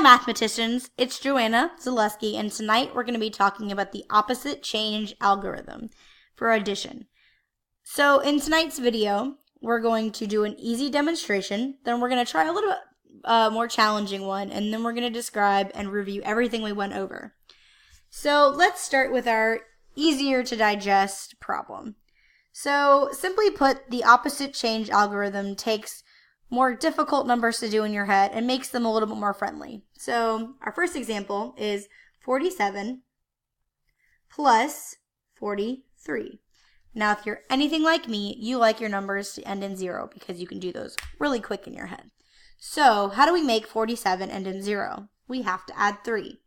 mathematicians, it's Joanna, Zaleski, and tonight we're going to be talking about the opposite change algorithm for addition. So in tonight's video, we're going to do an easy demonstration, then we're going to try a little bit more challenging one, and then we're going to describe and review everything we went over. So let's start with our easier to digest problem. So simply put, the opposite change algorithm takes more difficult numbers to do in your head and makes them a little bit more friendly. So our first example is 47 plus 43. Now, if you're anything like me, you like your numbers to end in 0 because you can do those really quick in your head. So how do we make 47 end in 0? We have to add 3.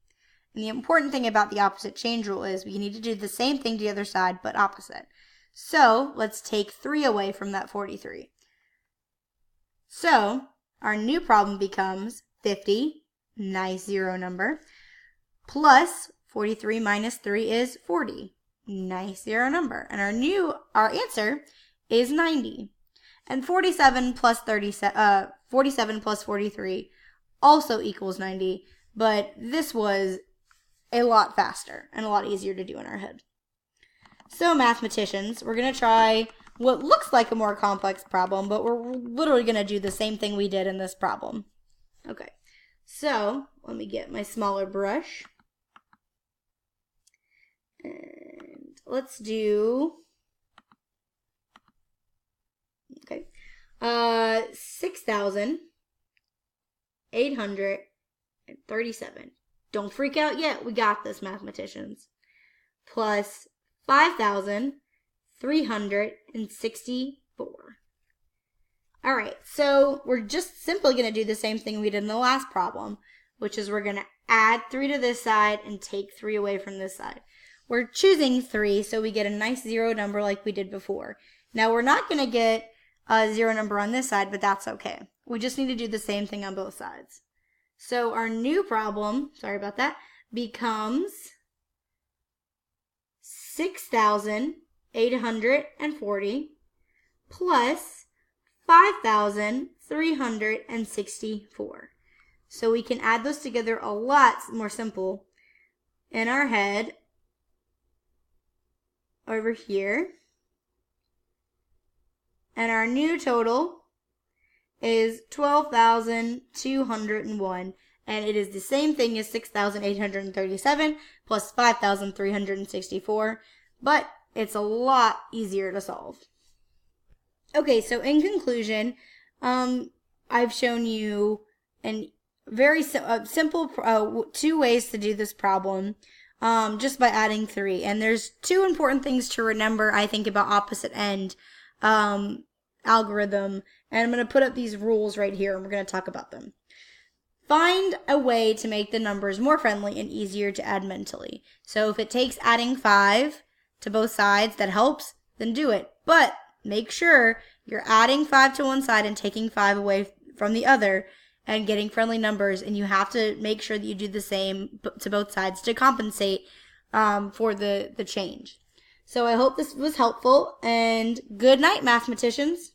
And the important thing about the opposite change rule is we need to do the same thing to the other side, but opposite. So let's take 3 away from that 43. So our new problem becomes 50, nice 0 number, plus 43 minus 3 is 40, nice 0 number. And our answer is 90. And 47 plus 43 also equals 90, but this was a lot faster and a lot easier to do in our head. So mathematicians, we're going to try what looks like a more complex problem, but we're literally going to do the same thing we did in this problem. Okay, so let me get my smaller brush. And let's do, 6,837. Don't freak out yet. We got this, mathematicians. Plus 5,364. All right, so we're just simply going to do the same thing we did in the last problem, which is we're going to add 3 to this side and take 3 away from this side. We're choosing 3, so we get a nice 0 number like we did before. Now, we're not going to get a 0 number on this side, but that's okay. We just need to do the same thing on both sides. So our new problem, sorry about that, becomes 6,840 plus 5,364. So we can add those together a lot more simple in our head over here. And our new total is 12,201. And it is the same thing as 6,837 plus 5,364, but it's a lot easier to solve. Okay, so in conclusion, I've shown you a very simple 2 ways to do this problem just by adding 3. And there's 2 important things to remember, I think, about opposite end algorithm. And I'm going to put up these rules right here, and we're going to talk about them. Find a way to make the numbers more friendly and easier to add mentally. So if it takes adding 5 to both sides that helps, then do it. But make sure you're adding 5 to one side and taking 5 away from the other and getting friendly numbers, and you have to make sure that you do the same to both sides to compensate for the change. So I hope this was helpful, and good night, mathematicians.